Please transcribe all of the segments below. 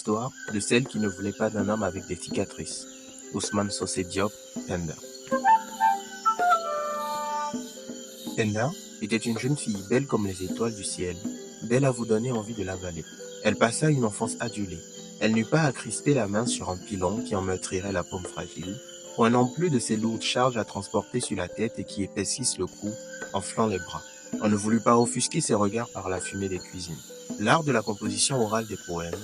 l'histoire de celle qui ne voulait pas d'un homme avec des cicatrices. Ousmane Socé Diop, Penda. Penda était une jeune fille belle comme les étoiles du ciel, belle à vous donner envie de l'avaler. Elle passa une enfance adulée. Elle n'eut pas à crisper la main sur un pilon qui en meurtrirait la paume fragile, point non plus de ces lourdes charges à transporter sur la tête et qui épaississent le cou, enflant les bras. On ne voulut pas offusquer ses regards par la fumée des cuisines. L'art de la composition orale des poèmes,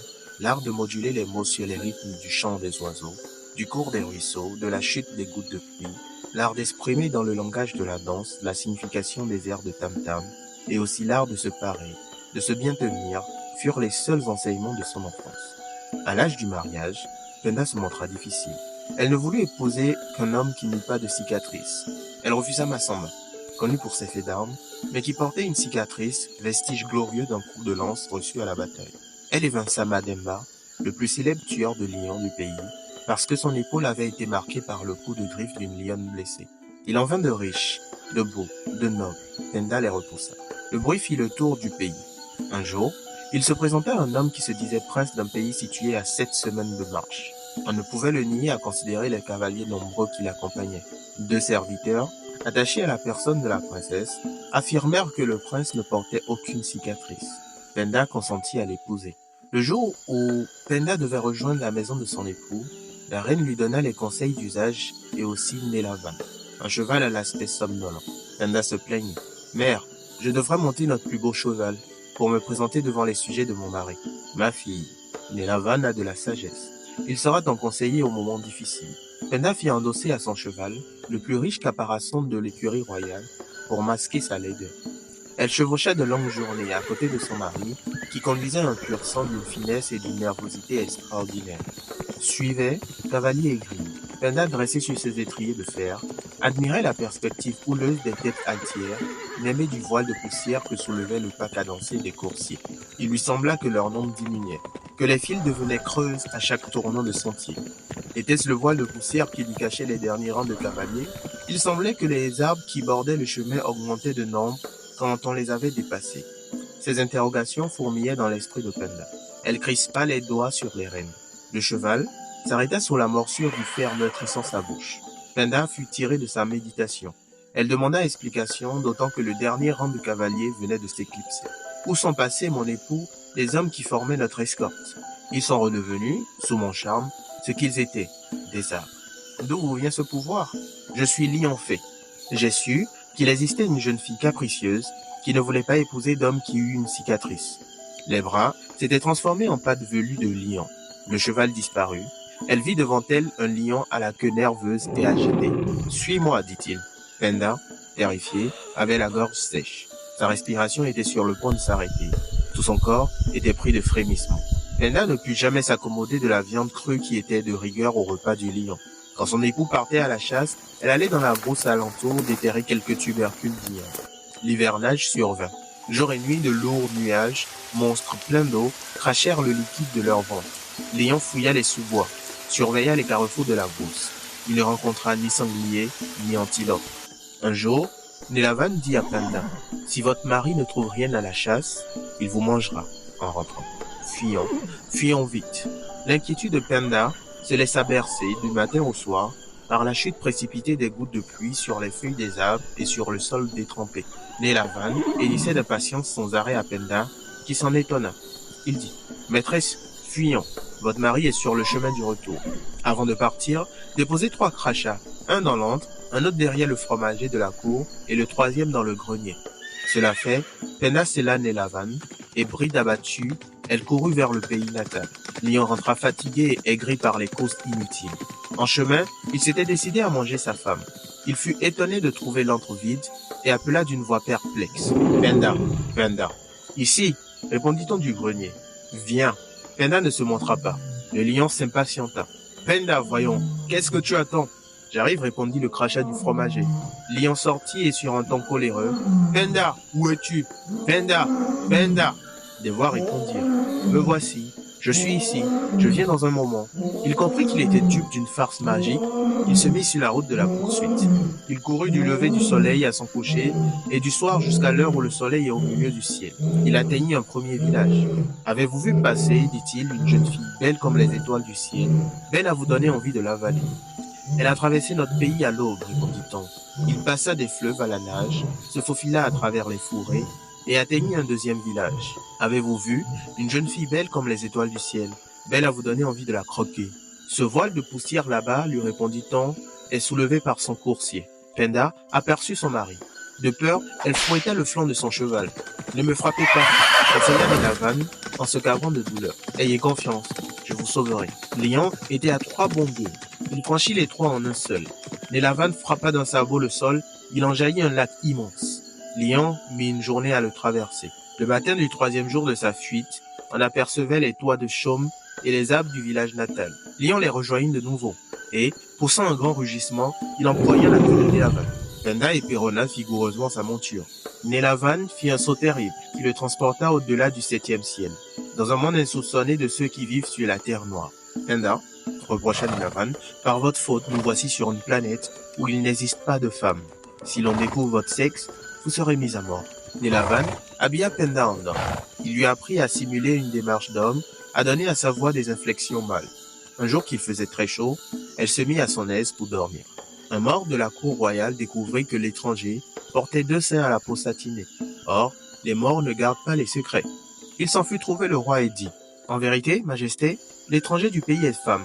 l'art de moduler les mots sur les rythmes du chant des oiseaux, du cours des ruisseaux, de la chute des gouttes de pluie, l'art d'exprimer dans le langage de la danse la signification des airs de tam-tam, et aussi l'art de se parer, de se bien tenir, furent les seuls enseignements de son enfance. À l'âge du mariage, Penda se montra difficile. Elle ne voulut épouser qu'un homme qui n'eût pas de cicatrice. Elle refusa Massamba, connu pour ses faits d'armes, mais qui portait une cicatrice, vestige glorieux d'un coup de lance reçu à la bataille. Elle évinça Mademba, le plus célèbre tueur de lions du pays, parce que son épaule avait été marquée par le coup de griffe d'une lionne blessée. Il en vint de riches, de beaux, de nobles. Penda les repoussa. Le bruit fit le tour du pays. Un jour, il se présenta un homme qui se disait prince d'un pays situé à 7 semaines de marche. On ne pouvait le nier à considérer les cavaliers nombreux qui l'accompagnaient. 2 serviteurs, attachés à la personne de la princesse, affirmèrent que le prince ne portait aucune cicatrice. Penda consentit à l'épouser. Le jour où Penda devait rejoindre la maison de son époux, la reine lui donna les conseils d'usage et aussi Nélavan, un cheval à l'aspect somnolent. Penda se plaignit. « Mère, je devrais monter notre plus beau cheval pour me présenter devant les sujets de mon mari. Ma fille, Nélavan a de la sagesse. Il sera ton conseiller au moment difficile. » Penda fit endosser à son cheval le plus riche caparacon de l'écurie royale pour masquer sa laideur. Elle chevaucha de longues journées à côté de son mari, qui conduisait un pur sang d'une finesse et d'une nervosité extraordinaire. Suivait, cavalier aigri, Penda dressé sur ses étriers de fer, admirait la perspective houleuse des têtes altières, n'aimait du voile de poussière que soulevait le pas cadencé des coursiers. Il lui sembla que leur nombre diminuait, que les files devenaient creuses à chaque tournant de sentier. Était-ce le voile de poussière qui lui cachait les derniers rangs de cavaliers? Il semblait que les arbres qui bordaient le chemin augmentaient de nombre quand on les avait dépassés. Ces interrogations fourmillaient dans l'esprit de Penda. Elle crispa les doigts sur les rênes. Le cheval s'arrêta sur la morsure du fer meurtrissant sa bouche. Penda fut tirée de sa méditation. Elle demanda explication, d'autant que le dernier rang de cavaliers venait de s'éclipser. Où sont passés, mon époux, les hommes qui formaient notre escorte? Ils sont redevenus, sous mon charme, ce qu'ils étaient, des arbres. D'où vous vient ce pouvoir? Je suis lion fait. J'ai su qu'il existait une jeune fille capricieuse qui ne voulait pas épouser d'homme qui eut une cicatrice. Les bras s'étaient transformés en pattes velues de lion. Le cheval disparut. Elle vit devant elle un lion à la queue nerveuse et agitée. « Suis-moi, dit-il. » Penda, terrifié, avait la gorge sèche. Sa respiration était sur le point de s'arrêter. Tout son corps était pris de frémissements. Penda ne put jamais s'accommoder de la viande crue qui était de rigueur au repas du lion. Quand son époux partait à la chasse, elle allait dans la brousse alentour déterrer quelques tubercules d'ignabre. L'hivernage survint. Jour et nuit, de lourds nuages, monstres pleins d'eau, crachèrent le liquide de leur ventre. Lion fouilla les sous-bois, surveilla les carrefours de la brousse. Il ne rencontra ni sanglier, ni antilope. Un jour, Nélavan dit à Penda, « Si votre mari ne trouve rien à la chasse, il vous mangera en rentrant. Fuyons, fuyons vite. » L'inquiétude de Penda se laissa bercer du matin au soir par la chute précipitée des gouttes de pluie sur les feuilles des arbres et sur le sol détrempé. Nélavan hélissait d'impatience sans arrêt à Penda, qui s'en étonna. Il dit, « Maîtresse, fuyons. Votre mari est sur le chemin du retour. » Avant de partir, déposez 3 crachats, un dans l'antre, un autre derrière le fromager de la cour et le 3e dans le grenier. Cela fait, Penda scella Nélavan et, bride abattue, elle courut vers le pays natal. Lion rentra fatigué et aigri par les causes inutiles. En chemin, il s'était décidé à manger sa femme. Il fut étonné de trouver l'antre vide et appela d'une voix perplexe. « Penda, Penda. »« Ici, répondit-on du grenier. »« Viens. » Penda ne se montra pas. Le lion s'impatienta. « Penda, voyons, qu'est-ce que tu attends ?»« J'arrive, répondit le crachat du fromager. Lion sortit et sur un ton coléreux. « Penda, où es-tu? Penda, Penda !» Des voix répondirent. « Me voici. Je suis ici, je viens dans un moment. Il comprit qu'il était dupe d'une farce magique. Il se mit sur la route de la poursuite. Il courut du lever du soleil à son coucher et du soir jusqu'à l'heure où le soleil est au milieu du ciel. Il atteignit un premier village. Avez-vous vu passer, dit-il, une jeune fille belle comme les étoiles du ciel, belle à vous donner envie de l'avaler. Elle a traversé notre pays à l'aube, répondit-on. Il passa des fleuves à la nage, se faufila à travers les fourrés et atteignit un deuxième village. Avez-vous vu une jeune fille belle comme les étoiles du ciel, belle à vous donner envie de la croquer. Ce voile de poussière là-bas, lui répondit-on, est soulevé par son coursier. Penda aperçut son mari. De peur, elle fouetta le flanc de son cheval. Ne me frappez pas, conseilla Nelavan en se cavant de douleur. Ayez confiance, je vous sauverai. Lion était à 3 bons bœufs. Il franchit les 3 en un seul. Nelavan frappa d'un sabot le sol, il en jaillit un lac immense. Lion mit une journée à le traverser. Le matin du 3e jour de sa fuite, on apercevait les toits de chaume et les arbres du village natal. Lion les rejoignit de nouveau, et, poussant un grand rugissement, il empoigna la queue de Nelavan. Penda éperonna vigoureusement sa monture. Nelavan fit un saut terrible qui le transporta au-delà du 7e ciel, dans un monde insoupçonné de ceux qui vivent sur la terre noire. Penda, reprocha Nelavan, par votre faute, nous voici sur une planète où il n'existe pas de femmes. Si l'on découvre votre sexe, vous serez mis à mort. Nelavan habilla Penda en homme. Il lui apprit à simuler une démarche d'homme, à donner à sa voix des inflexions mâles. Un jour qu'il faisait très chaud, elle se mit à son aise pour dormir. Un mort de la cour royale découvrit que l'étranger portait 2 seins à la peau satinée. Or, les morts ne gardent pas les secrets. Il s'en fut trouver le roi et dit « En vérité, Majesté, l'étranger du pays est femme.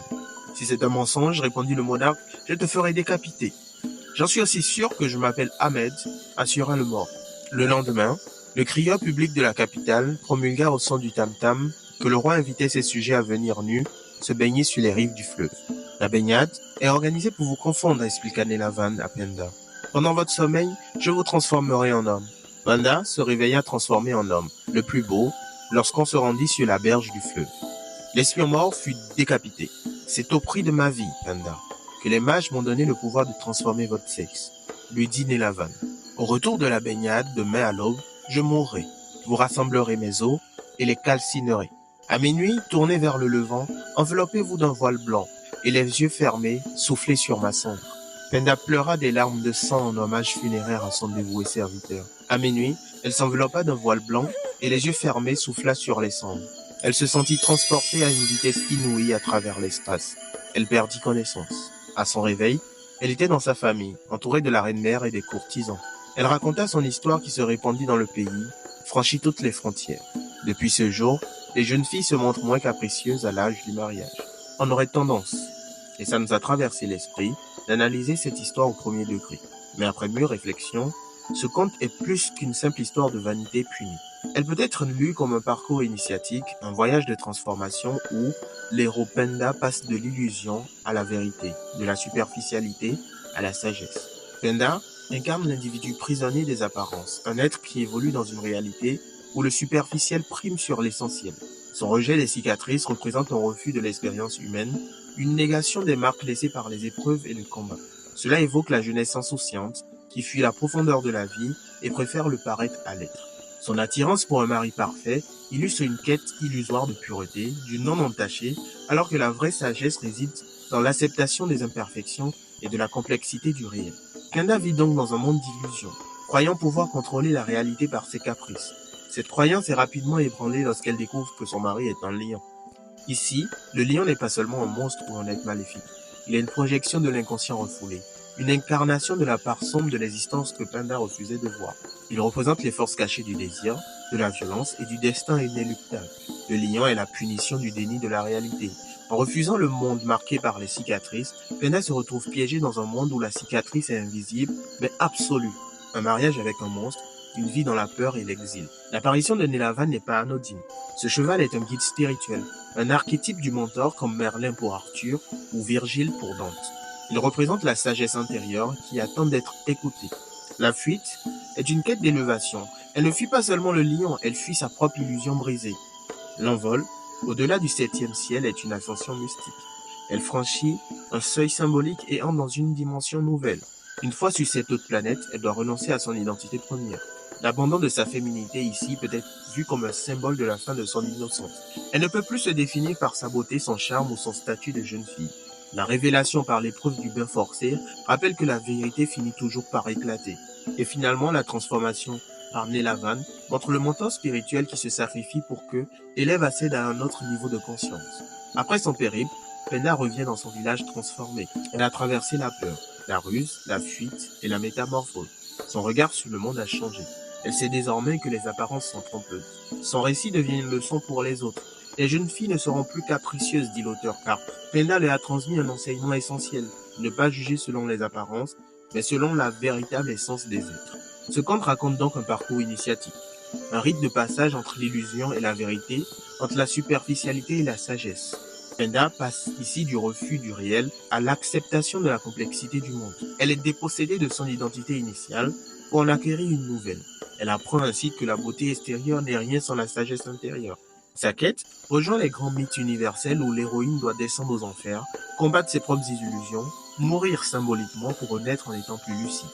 Si c'est un mensonge, répondit le monarque, je te ferai décapiter. J'en suis aussi sûr que je m'appelle Ahmed, assura le mort. Le lendemain, le crieur public de la capitale promulgua au son du tam-tam que le roi invitait ses sujets à venir nus se baigner sur les rives du fleuve. La baignade est organisée pour vous confondre, expliqua Nelavan à Penda. Pendant votre sommeil, je vous transformerai en homme. Penda se réveilla transformé en homme, le plus beau, lorsqu'on se rendit sur la berge du fleuve. L'espion mort fut décapité. C'est au prix de ma vie, Penda, que les mages m'ont donné le pouvoir de transformer votre sexe, lui dit Nelavan. Au retour de la baignade, demain à l'aube, je mourrai. Vous rassemblerez mes os et les calcinerez. À minuit, tournez vers le levant, enveloppez-vous d'un voile blanc, et les yeux fermés, soufflez sur ma cendre. Penda pleura des larmes de sang en hommage funéraire à son dévoué serviteur. À minuit, elle s'enveloppa d'un voile blanc, et les yeux fermés souffla sur les cendres. Elle se sentit transportée à une vitesse inouïe à travers l'espace. Elle perdit connaissance. À son réveil, elle était dans sa famille, entourée de la reine-mère et des courtisans. Elle raconta son histoire qui se répandit dans le pays, franchit toutes les frontières. Depuis ce jour, les jeunes filles se montrent moins capricieuses à l'âge du mariage. On aurait tendance, et ça nous a traversé l'esprit, d'analyser cette histoire au premier degré. Mais après mûre réflexion, ce conte est plus qu'une simple histoire de vanité punie. Elle peut être lue comme un parcours initiatique, un voyage de transformation où l'héros Penda passe de l'illusion à la vérité, de la superficialité à la sagesse. Penda incarne l'individu prisonnier des apparences, un être qui évolue dans une réalité où le superficiel prime sur l'essentiel. Son rejet des cicatrices représente un refus de l'expérience humaine, une négation des marques laissées par les épreuves et le combat. Cela évoque la jeunesse insouciante qui fuit la profondeur de la vie et préfère le paraître à l'être. Son attirance pour un mari parfait illustre une quête illusoire de pureté, du non entaché, alors que la vraie sagesse réside dans l'acceptation des imperfections et de la complexité du réel. Penda vit donc dans un monde d'illusions, croyant pouvoir contrôler la réalité par ses caprices. Cette croyance est rapidement ébranlée lorsqu'elle découvre que son mari est un lion. Ici, le lion n'est pas seulement un monstre ou un être maléfique. Il est une projection de l'inconscient refoulé, une incarnation de la part sombre de l'existence que Penda refusait de voir. Il représente les forces cachées du désir, de la violence et du destin inéluctable. Le lion est la punition du déni de la réalité. En refusant le monde marqué par les cicatrices, Penda se retrouve piégé dans un monde où la cicatrice est invisible, mais absolue. Un mariage avec un monstre, une vie dans la peur et l'exil. L'apparition de Nelavan n'est pas anodine. Ce cheval est un guide spirituel, un archétype du mentor comme Merlin pour Arthur ou Virgile pour Dante. Il représente la sagesse intérieure qui attend d'être écoutée. La fuite est une quête d'élévation. Elle ne fuit pas seulement le lion, elle fuit sa propre illusion brisée. L'envol, au-delà du 7e ciel, est une ascension mystique. Elle franchit un seuil symbolique et entre dans une dimension nouvelle. Une fois sur cette autre planète, elle doit renoncer à son identité première. L'abandon de sa féminité ici peut être vu comme un symbole de la fin de son innocence. Elle ne peut plus se définir par sa beauté, son charme ou son statut de jeune fille. La révélation par l'épreuve du bain forcé rappelle que la vérité finit toujours par éclater. Et finalement, la transformation par Nelavan montre le mentor spirituel qui se sacrifie pour que élève accède à un autre niveau de conscience. Après son périple, Penda revient dans son village transformé. Elle a traversé la peur, la ruse, la fuite et la métamorphose. Son regard sur le monde a changé. Elle sait désormais que les apparences sont trompeuses. Son récit devient une leçon pour les autres. Les jeunes filles ne seront plus capricieuses, dit l'auteur, car Penda leur a transmis un enseignement essentiel. Ne pas juger selon les apparences, mais selon la véritable essence des êtres. Ce conte raconte donc un parcours initiatique. Un rite de passage entre l'illusion et la vérité, entre la superficialité et la sagesse. Penda passe ici du refus du réel à l'acceptation de la complexité du monde. Elle est dépossédée de son identité initiale pour en acquérir une nouvelle. Elle apprend ainsi que la beauté extérieure n'est rien sans la sagesse intérieure. Sa quête rejoint les grands mythes universels où l'héroïne doit descendre aux enfers, combattre ses propres illusions, mourir symboliquement pour renaître en étant plus lucide.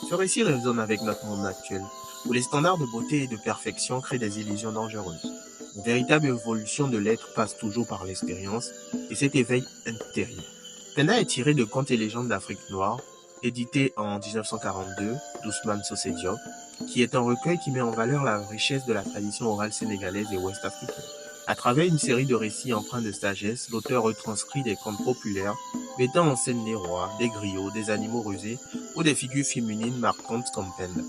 Ce récit résonne avec notre monde actuel, où les standards de beauté et de perfection créent des illusions dangereuses. Une véritable évolution de l'être passe toujours par l'expérience et cet éveil intérieur. Penda est tiré de Contes et légendes d'Afrique noire, édité en 1942 d'Ousmane Socé Diop, qui est un recueil qui met en valeur la richesse de la tradition orale sénégalaise et ouest-africaine. À travers une série de récits empreints de sagesse, l'auteur retranscrit des contes populaires, mettant en scène des rois, des griots, des animaux rusés ou des figures féminines marquantes comme Penda.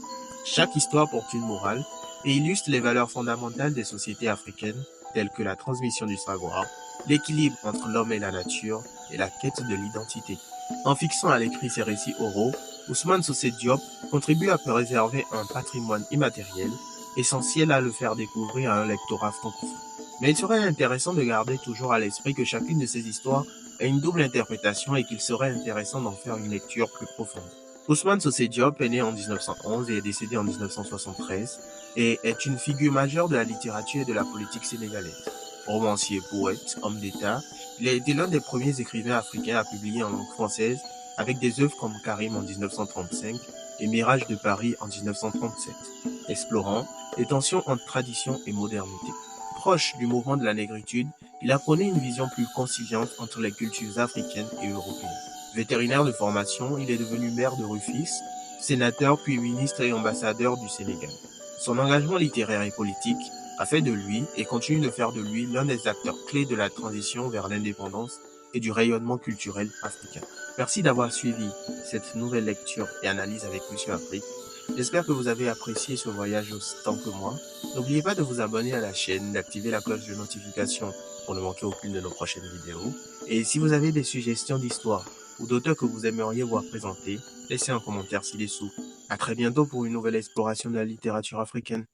Chaque histoire porte une morale et illustre les valeurs fondamentales des sociétés africaines, telles que la transmission du savoir, l'équilibre entre l'homme et la nature et la quête de l'identité. En fixant à l'écrit ces récits oraux, Ousmane Socé Diop contribue à préserver un patrimoine immatériel, essentiel à le faire découvrir à un lectorat francophone. Mais il serait intéressant de garder toujours à l'esprit que chacune de ces histoires a une double interprétation et qu'il serait intéressant d'en faire une lecture plus profonde. Ousmane Socé Diop est né en 1911 et est décédé en 1973 et est une figure majeure de la littérature et de la politique sénégalaise. Romancier, poète, homme d'État, il a été l'un des premiers écrivains africains à publier en langue française avec des œuvres comme Karim en 1935 et Mirage de Paris en 1937, explorant les tensions entre tradition et modernité. Proche du mouvement de la négritude, il apprenait une vision plus conciliante entre les cultures africaines et européennes. Vétérinaire de formation, il est devenu maire de Rufisque, sénateur puis ministre et ambassadeur du Sénégal. Son engagement littéraire et politique a fait de lui et continue de faire de lui l'un des acteurs clés de la transition vers l'indépendance et du rayonnement culturel africain. Merci d'avoir suivi cette nouvelle lecture et analyse avec Monsieur Afrique. J'espère que vous avez apprécié ce voyage autant que moi. N'oubliez pas de vous abonner à la chaîne, d'activer la cloche de notification pour ne manquer aucune de nos prochaines vidéos. Et si vous avez des suggestions d'histoire ou d'auteurs que vous aimeriez voir présentés, laissez un commentaire ci-dessous. À très bientôt pour une nouvelle exploration de la littérature africaine.